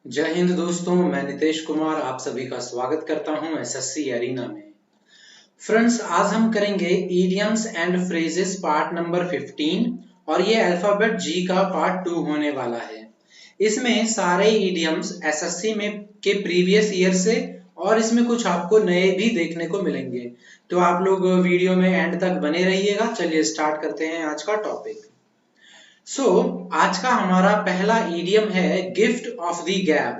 जय हिंद दोस्तों, मैं नितेश कुमार आप सभी का स्वागत करता हूं एसएससी एरिना में। फ्रेंड्स, आज हम करेंगे idioms and phrases part number 15 और ये अल्फाबेट जी का पार्ट 2 होने वाला है। इसमें सारे इडियम्स एसएससी में के प्रीवियस ईयर से और इसमें कुछ आपको नए भी देखने को मिलेंगे, तो आप लोग वीडियो में एंड तक बने रहिएगा। चलिए स्टार्ट करते हैं आज का टॉपिक। आज का हमारा पहला इडियम है गिफ्ट ऑफ द गैब।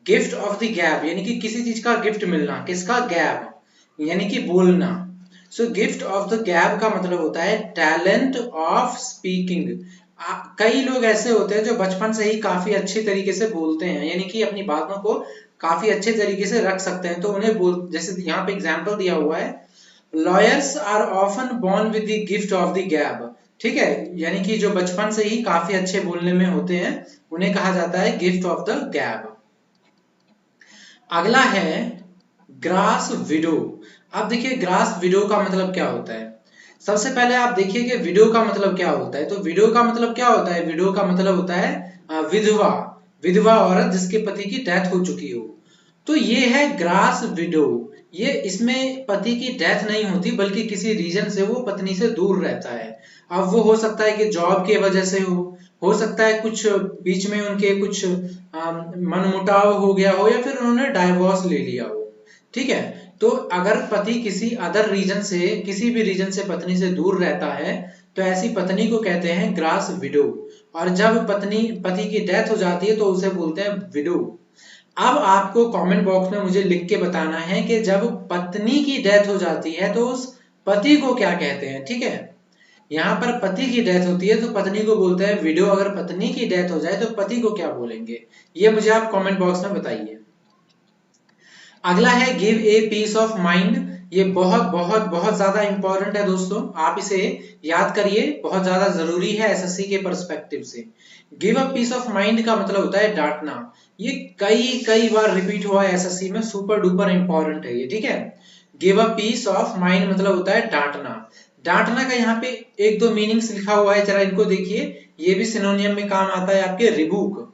गिफ्ट ऑफ द गैब यानी कि किसी चीज का गिफ्ट मिलना। किसका? गैब यानी कि बोलना। गिफ्ट ऑफ द गैब का मतलब होता है टैलेंट ऑफ स्पीकिंग। कई लोग ऐसे होते हैं जो बचपन से ही काफी अच्छे तरीके से बोलते हैं, यानी कि अपनी बातों को काफी अच्छे तरीके से रख सकते हैं, तो उन्हें बोल, जैसे यहाँ पे एग्जाम्पल दिया हुआ है, lawyers are often born with the gift of the gab. ठीक है, यानी कि जो बचपन से ही काफी अच्छे बोलने में होते हैं उन्हें कहा जाता है गिफ्ट ऑफ द गैब। अगला है ग्रास विडो। अब देखिए ग्रास विडो का मतलब क्या होता है। सबसे पहले आप देखिए कि विडो का मतलब क्या होता है। तो विडो का मतलब क्या होता है? विडो का मतलब होता है विधवा। विधवा औरत जिसके पति की डेथ हो चुकी हो। तो ये है ग्रास विडो। ये इसमें पति की डेथ नहीं होती बल्कि किसी रीजन से वो पत्नी से दूर रहता है। अब वो हो सकता है कि जॉब की वजह से हो सकता है कुछ बीच में उनके कुछ मनमुटाव हो गया हो, या फिर उन्होंने डाइवोर्स ले लिया हो। ठीक है, तो अगर पति किसी अदर रीजन से, किसी भी रीजन से पत्नी से दूर रहता है तो ऐसी पत्नी को कहते हैं ग्रास विडो। और जब पति की डेथ हो जाती है तो उसे बोलते हैं विडो। अब आपको कमेंट बॉक्स में मुझे लिख के बताना है कि जब पत्नी की डेथ हो जाती है तो उस पति को क्या कहते हैं। ठीक है, यहाँ पर पति की डेथ होती है तो पत्नी को बोलते हैं विडो। अगर पत्नी की डेथ हो जाए तो पति को क्या बोलेंगे, ये मुझे आप कमेंट बॉक्स में बताइए। अगला है give a piece of mind. ये बहुत बहुत बहुत ज्यादा इंपॉर्टेंट है दोस्तों, आप इसे याद करिए, बहुत ज्यादा जरूरी है एसएससी के पर्सपेक्टिव से। Give a piece of mind का मतलब होता है डांटना। ये कई कई बार रिपीट हुआ है एसएससी में, सुपर डुपर इंपॉर्टेंट है ये। ठीक है, give a piece of mind मतलब होता है डांटना। डांटना का यहाँ पे एक दो मीनिंग्स लिखा हुआ है, जरा इनको देखिए। ये भी सिनोनियम में काम आता है आपके। रिबुक।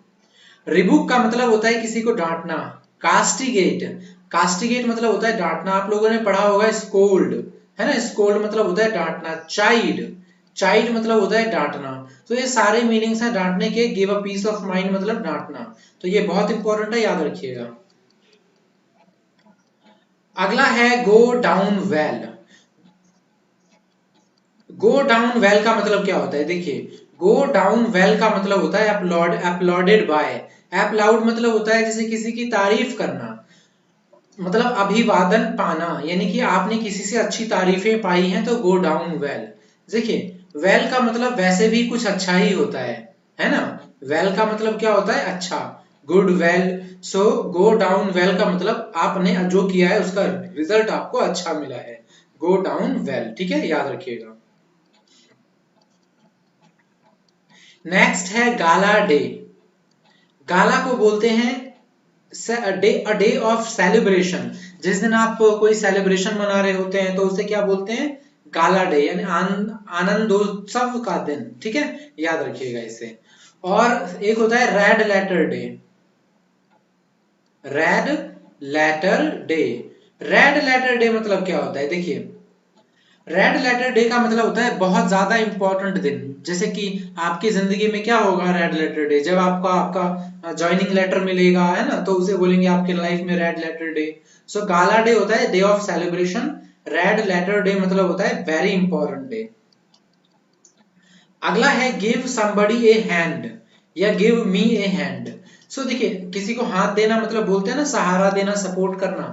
रिबुक का मतलब होता है किसी को डांटना। कास्टिगेट। कास्टिगेट मतलब होता है डांटना। आप लोगों ने पढ़ा होगा स्कोल्ड, है ना। स्कोल्ड मतलब होता है डांटना। चाइड। चाइड मतलब होता है डांटना। तो ये सारे मीनिंग्स हैं डांटने के। Give a piece of mind मतलब डांटना। तो ये बहुत इंपॉर्टेंट है, याद रखिएगा। अगला है go down well. Go down well का मतलब क्या होता है? देखिए, गो डाउन वेल का मतलब होता है अपलॉड, अपलॉडेड बाय। अपलाउड मतलब होता है जैसे किसी की तारीफ करना, मतलब अभिवादन पाना, यानी कि आपने किसी से अच्छी तारीफें पाई हैं तो गो डाउन वेल। देखिए, वेल का मतलब वैसे भी कुछ अच्छा ही होता है ना। वेल का मतलब क्या होता है? अच्छा, गुड, वेल। सो गो डाउन वेल का मतलब आपने जो किया है उसका रिजल्ट आपको अच्छा मिला है। Go down well. ठीक है, याद रखिएगा। नेक्स्ट है गाला डे। गाला को बोलते हैं अ डे ऑफ सेलिब्रेशन। जिस दिन आप कोई सेलिब्रेशन मना रहे होते हैं तो उसे क्या बोलते हैं? गाला डे, यानी आनंदोत्सव का दिन। ठीक है, याद रखिएगा इसे। और एक होता है red letter day. Red letter day. Red letter day मतलब क्या होता है? देखिए, रेड लेटर डे का मतलब होता है बहुत ज्यादा इंपॉर्टेंट दिन। जैसे कि आपकी जिंदगी में क्या होगा रेड लेटर डे? जब आपका आपका ज्वाइनिंग लेटर मिलेगा, है ना, तो उसे बोलेंगे आपके लाइफ में red letter day. So gala day होता है day of celebration. Red letter day मतलब होता है वेरी इंपॉर्टेंट डे। अगला है गिव समबडी ए हैंड या गिव मी ए हैंड। देखिए, किसी को हाथ देना मतलब बोलते हैं ना सहारा देना, सपोर्ट करना।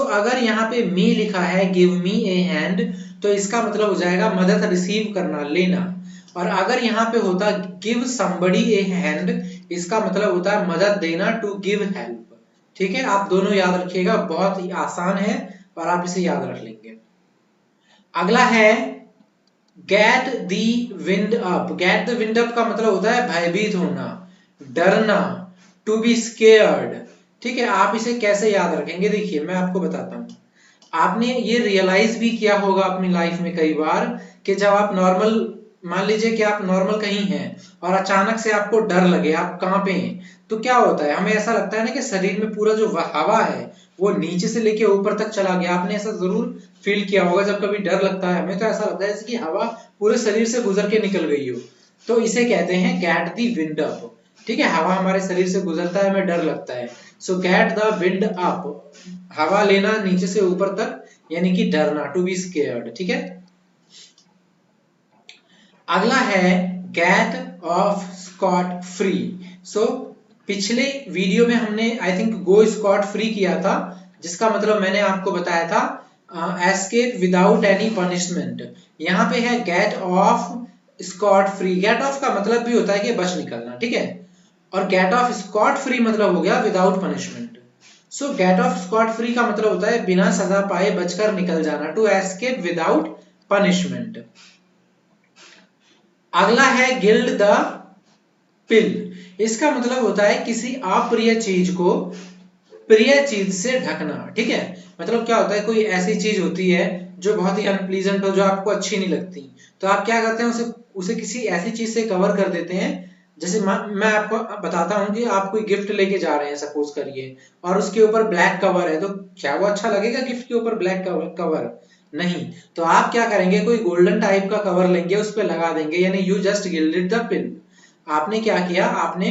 अगर यहाँ पे मी लिखा है, गिव मी ए हैंड, तो इसका मतलब हो जाएगा मदद रिसीव करना, लेना। और अगर यहाँ पे होता गिव समबडी ए हैंड, इसका मतलब होता है मदद देना, टू गिव हेल्प। ठीक है, आप दोनों याद रखिएगा, बहुत ही आसान है और आप इसे याद रख लेंगे। अगला है get the wind up. Gate the wind up का मतलब होता है भयभीत होना, डरना, टू बी स्केयर्ड। ठीक है, आप इसे कैसे याद रखेंगे? देखिए, मैं आपको बताता हूँ। आपने ये रियलाइज भी किया होगा अपनी लाइफ में कई बार कि जब आप नॉर्मल मान लीजिए कि आप नॉर्मल कहीं हैं और अचानक से आपको डर लगे, आप कहाँ पे हैं, तो क्या होता है, हमें ऐसा लगता है ना कि शरीर में पूरा जो हवा है वो नीचे से लेके ऊपर तक चला गया। आपने ऐसा जरूर फील किया होगा, जब कभी डर लगता है हमें तो ऐसा लगता है जैसे कि हवा पूरे शरीर से गुजर के निकल गई हो। तो इसे कहते हैं गेट द विंड अप। ठीक है, हवा हमारे शरीर से गुजरता है, हमें डर लगता है। सो गेट द विंड अप, हवा लेना नीचे से ऊपर तक, यानी कि डरना, टू बी स्केयर्ड। ठीक है, अगला है गेट ऑफ स्कॉट फ्री। सो पिछले वीडियो में हमने I think go Scott free किया था, जिसका मतलब मैंने आपको बताया था एस्केप विदाउट एनी पनिशमेंट। यहाँ पे है get off scot free. Get off का मतलब भी होता है कि बच निकलना, ठीक है, और गेट ऑफ स्कॉट फ्री मतलब हो गया without punishment. So get off scot free का मतलब होता है बिना सजा पाए बचकर निकल जाना, टू एस्केप विदाउट पनिशमेंट। अगला है गिल्ड द पिल। इसका मतलब होता है किसी अप्रिय चीज को प्रिय चीज से ढकना। ठीक है, मतलब क्या होता है, कोई ऐसी चीज होती है जो बहुत ही अनप्लीजेंट हो, जो आपको अच्छी नहीं लगती, तो आप क्या करते हैं, उसे उसे किसी ऐसी चीज से कवर कर देते हैं। जैसे मैं आपको बताता हूँ कि आप कोई गिफ्ट लेके जा रहे हैं सपोज करिए, और उसके ऊपर ब्लैक कवर है, तो क्या वो अच्छा लगेगा गिफ्ट के ऊपर ब्लैक कवर? नहीं। तो आप क्या करेंगे, कोई गोल्डन टाइप का कवर लेंगे, उस पर लगा देंगे, यानी you just gilded the pin. आपने क्या किया, आपने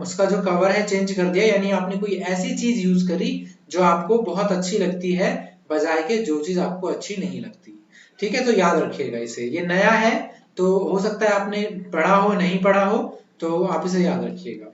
उसका जो कवर है चेंज कर दिया, यानी आपने कोई ऐसी चीज यूज करी जो आपको बहुत अच्छी लगती है, बजाय के जो चीज आपको अच्छी नहीं लगती। ठीक है, तो याद रखिएगा इसे, ये नया है तो हो सकता है आपने पढ़ा हो, नहीं पढ़ा हो, तो आप इसे याद रखिएगा।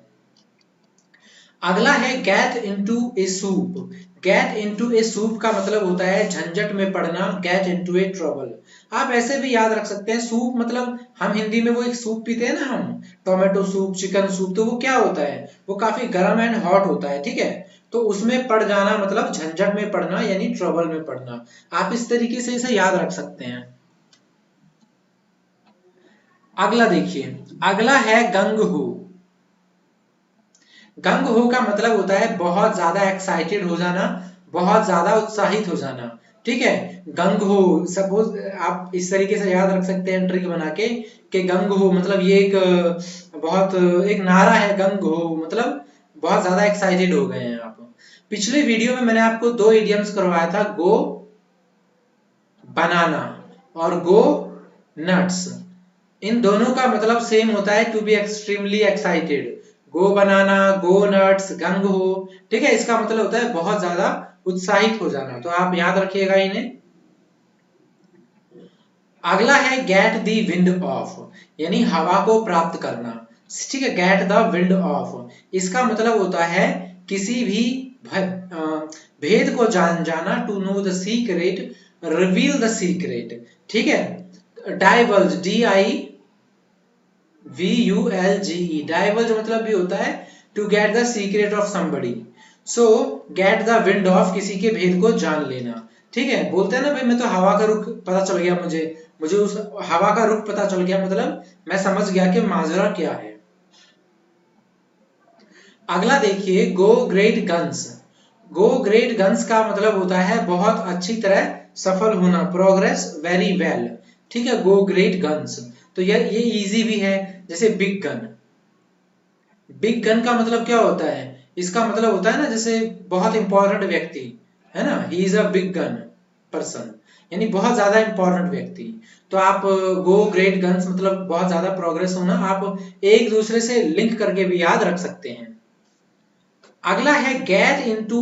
अगला है गेट इनटू ए सूप। गेट इनटू ए सूप का मतलब होता है झंझट में पड़ना, गेट इनटू ए ट्रबल। आप ऐसे भी याद रख सकते हैं, सूप मतलब हम हिंदी में वो एक सूप पीते हैं ना, हम टोमेटो सूप, चिकन सूप, तो वो क्या होता है, वो काफी गर्म एंड हॉट होता है। ठीक है, तो उसमें पड़ जाना मतलब झंझट में पड़ना, यानी ट्रबल में पड़ना। आप इस तरीके से इसे याद रख सकते हैं। अगला देखिए, अगला है गंग हो। गंग हो का मतलब होता है बहुत ज्यादा एक्साइटेड हो जाना, बहुत ज्यादा उत्साहित हो जाना। ठीक है, गंग हो, सपोज आप इस तरीके से याद रख सकते हैं ट्रिक बना के कि गंग हो मतलब ये एक बहुत एक नारा है, गंग हो मतलब बहुत ज्यादा एक्साइटेड हो गए हैं आप। पिछले वीडियो में मैंने आपको दो इडियम्स करवाया था, गो बनाना और गो नट्स। इन दोनों का मतलब सेम होता है, to be extremely excited. Go banana, go nuts, gung ho. ठीक है, इसका मतलब होता है बहुत ज्यादा उत्साहित हो जाना, तो आप याद रखिएगा इन्हें। अगला है गेट द विंड ऑफ, यानी हवा को प्राप्त करना। ठीक है, गेट द विंड ऑफ, इसका मतलब होता है किसी भी भेद को जान जाना, to know the secret, reveal the secret. ठीक है, डाइवल्ज, DIVULGE, डाइवल्ज मतलब भी होता है to get the secret of somebody. So get the wind of, किसी के भेद को जान लेना। ठीक है, बोलते हैं ना भाई, मैं तो हवा का रुख पता चल गया, मुझे मुझे उस हवा का रुख पता चल गया, मतलब मैं समझ गया कि माजरा क्या है। अगला देखिए, go great guns. Go great guns का मतलब होता है बहुत अच्छी तरह सफल होना, प्रोग्रेस वेरी वेल। ठीक है, गो ग्रेट गन्स, तो ये इजी भी है, जैसे बिग गन। बिग गन का मतलब क्या होता है, इसका मतलब होता है ना जैसे बहुत इंपॉर्टेंट व्यक्ति है ना, he is a big gun person, यानी बहुत ज्यादा इंपॉर्टेंट व्यक्ति। तो आप गो ग्रेट गन्स मतलब बहुत ज्यादा प्रोग्रेस होना, आप एक दूसरे से लिंक करके भी याद रख सकते हैं। अगला है गेट इनटू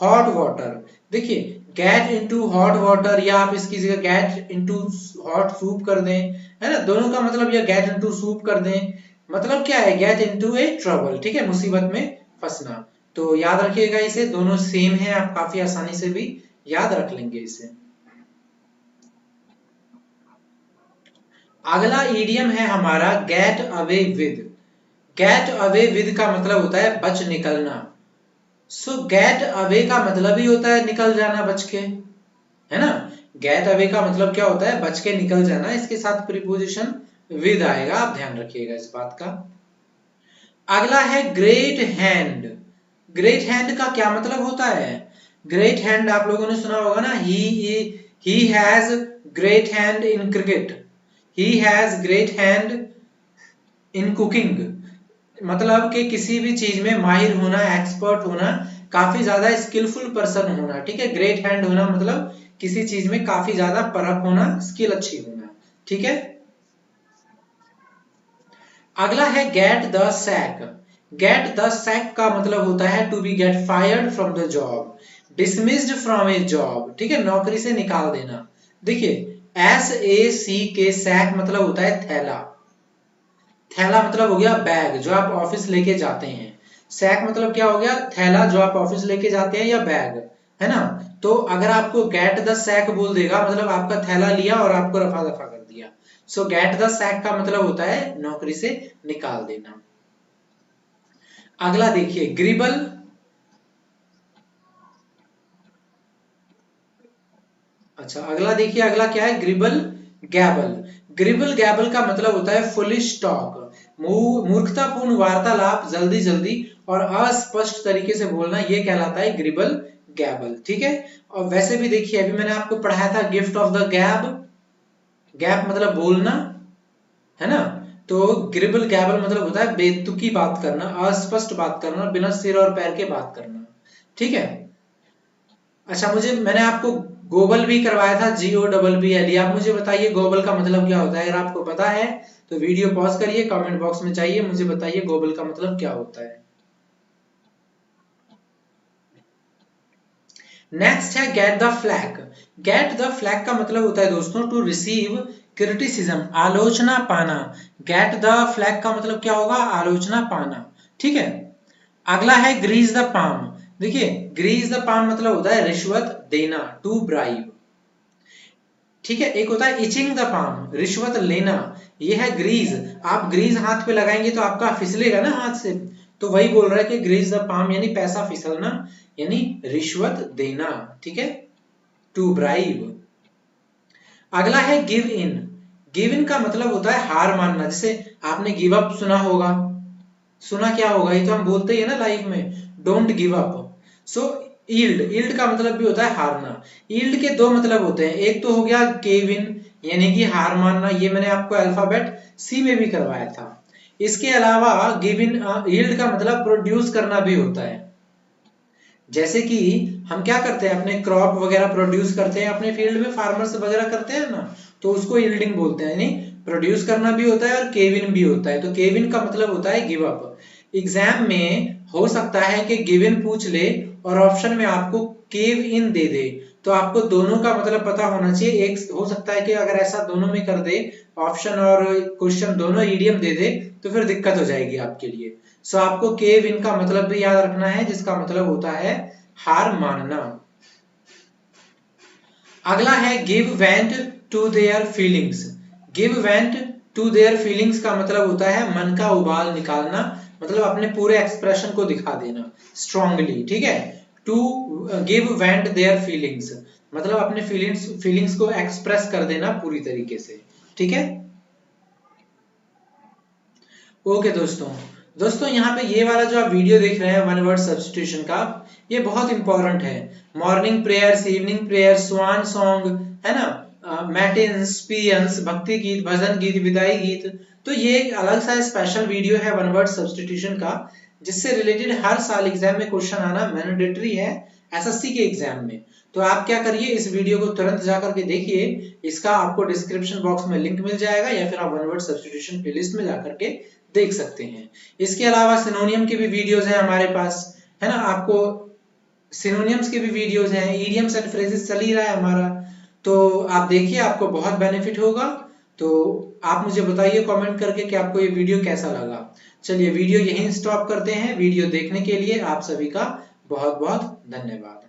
हॉट वाटर। देखिए, गेट इनटू हॉट वाटर, या आप इसकी जगह गेट इनटू हॉट सूप कर दें, है ना, दोनों का मतलब, या गेट इनटू सूप कर दें, मतलब क्या है, गेट इनटू ए ट्रबल। ठीक है, मुसीबत में फंसना। तो याद रखिएगा इसे, दोनों सेम है, आप काफी आसानी से भी याद रख लेंगे इसे। अगला ईडियम है हमारा get away with. Get away with का मतलब होता है बच निकलना। सो गेट अवे का मतलब ही होता है निकल जाना बच के, है ना। गेट अवे का मतलब क्या होता है, बच के निकल जाना, इसके साथ प्रीपोजिशन विद आएगा, आप ध्यान रखिएगा इस बात का। अगला है ग्रेट हैंड। ग्रेट हैंड का क्या मतलब होता है, ग्रेट हैंड आप लोगों ने सुना होगा ना, he has great hand in cricket. He has great hand in cooking, मतलब कि किसी भी चीज में माहिर होना, एक्सपर्ट होना, काफी ज्यादा स्किलफुल पर्सन होना, ठीक है। ग्रेट हैंड होना मतलब किसी चीज में काफी ज्यादा परख होना, स्किल अच्छी होना, ठीक है। अगला है get the sack. Get the sack का मतलब होता है to be get fired from the job, dismissed from a job, ठीक है, नौकरी से निकाल देना। देखिए SACK सैक मतलब होता है थैला। थैला मतलब हो गया बैग जो आप ऑफिस लेके जाते हैं। सैक मतलब क्या हो गया, थैला जो आप ऑफिस लेके जाते हैं या बैग, है ना। तो अगर आपको गेट द सैक बोल देगा मतलब आपका थैला लिया और आपको रफा दफा कर दिया। सो गेट द सैक का मतलब होता है नौकरी से निकाल देना। अगला देखिए ग्रिबल। अच्छा अगला देखिए, अगला क्या है, ग्रिबल गैबल। ग्रिबल गैबल का मतलब होता है फुलिश टॉक, मूर्खतापूर्ण वार्तालाप, जल्दी जल्दी और अस्पष्ट तरीके से बोलना, ये कहलाता है ग्रिबल गैबल, ठीक है। और वैसे भी देखिए अभी मैंने आपको पढ़ाया था गिफ्ट ऑफ द गैब। गैप मतलब बोलना, है ना। तो ग्रिबल गैबल मतलब होता है बेतुकी बात करना, अस्पष्ट बात करना, बिना सिर और पैर के बात करना, ठीक है। अच्छा मैंने आपको गोबल भी करवाया था, GOBBL। आप मुझे बताइए गोबल का मतलब क्या होता है। अगर आपको पता है तो वीडियो पॉज करिए, कमेंट बॉक्स में चाहिए मुझे बताइए गोबल का मतलब क्या होता है। नेक्स्ट है get the flag. Get the flag का मतलब होता है दोस्तों टू रिसीव क्रिटिसिज्म, आलोचना पाना। गेट द फ्लैग का मतलब क्या होगा, आलोचना पाना, ठीक है। अगला है ग्रीज द पाम। देखिए ग्रीज द पाम मतलब होता है रिश्वत देना, टू ब्राइब, ठीक है। एक होता है इचिंग द पाम, रिश्वत लेना, ये है ग्रीज। आप ग्रीज हाथ पे लगाएंगे तो आपका फिसलेगा ना हाथ से, तो वही बोल रहा है कि ग्रीज द पाम यानी पैसा फिसलना, यानी रिश्वत देना, ठीक है, टू ब्राइब। अगला है गिव इन। गिव इन का मतलब होता है हार मानना। जैसे आपने गिव अप सुना होगा, सुना क्या होगा, ये तो हम बोलते ही है ना लाइफ में, don't give up. So yield, yield का मतलब भी होता है हारना। ईल्ड के दो मतलब होते हैं, एक तो हो गया केव इन यानी कि हार मानना, ये मैंने आपको अल्फाबेट C में भी करवाया था। इसके अलावा गिव इन, ईल्ड का मतलब प्रोड्यूस करना भी होता है। जैसे कि हम क्या करते हैं, अपने क्रॉप वगैरह प्रोड्यूस करते हैं अपने फील्ड में, फार्मर्स वगैरह करते हैं ना, तो उसको यील्डिंग बोलते हैं। यानी प्रोड्यूस करना भी होता है और केविन भी होता है। तो केविन का मतलब होता है गिव अप। एग्जाम में हो सकता है कि गिवन पूछ ले और ऑप्शन में आपको केव इन दे दे, तो आपको दोनों का मतलब पता होना चाहिए। एक हो सकता है कि अगर ऐसा दोनों में कर दे, ऑप्शन और क्वेश्चन दोनों ईडीएम दे दे, तो फिर दिक्कत हो जाएगी आपके लिए। सो आपको केव इन का मतलब भी याद रखना है, जिसका मतलब होता है हार मानना। अगला है give vent to their feelings. Give vent to their feelings का मतलब होता है मन का उबाल निकालना, मतलब अपने पूरे एक्सप्रेशन को दिखा देना स्ट्रांगली, ठीक है। To give vent their feelings मतलब अपने फीलिंग्स को एक्सप्रेस कर देना पूरी तरीके से, ठीक है। ओके दोस्तों यहाँ पे ये वाला जो आप वीडियो देख रहे हैं वन वर्ड सब्स्टिट्यूशन का, ये बहुत इंपॉर्टेंट है। मॉर्निंग प्रेयर्स, इवनिंग प्रेयर, स्वान सॉन्ग, है ना, मैटिन्स, पियंस, भक्ति गीत, भजन गीत, विदाई गीत, तो ये एक अलग सा स्पेशल वीडियो है वन वर्ड सब्स्टिट्यूशन का, जिससे रिलेटेड हर साल एग्जाम में क्वेश्चन आना मैंडेटरी है SSC के एग्जाम में। तो आप क्या करिए, इस वीडियो को तुरंत जाकर के देखिए, इसका आपको डिस्क्रिप्शन बॉक्स में लिंक मिल जाएगा, या फिर आप वन वर्ड सब्स्टिट्यूशन प्लेलिस्ट में जाकर के देख सकते हैं। इसके अलावा सिनोनियम के भी वीडियोस हैं हमारे पास, है ना, आपको सिनोनियम्स के भी वीडियोस हैं, इडियम्स एंड फ्रेजेस चल ही रहा है हमारा, तो आप देखिए, आपको बहुत बेनिफिट होगा। तो आप मुझे बताइए कमेंट करके कि आपको ये वीडियो कैसा लगा। चलिए वीडियो यहीं स्टॉप करते हैं। वीडियो देखने के लिए आप सभी का बहुत बहुत धन्यवाद।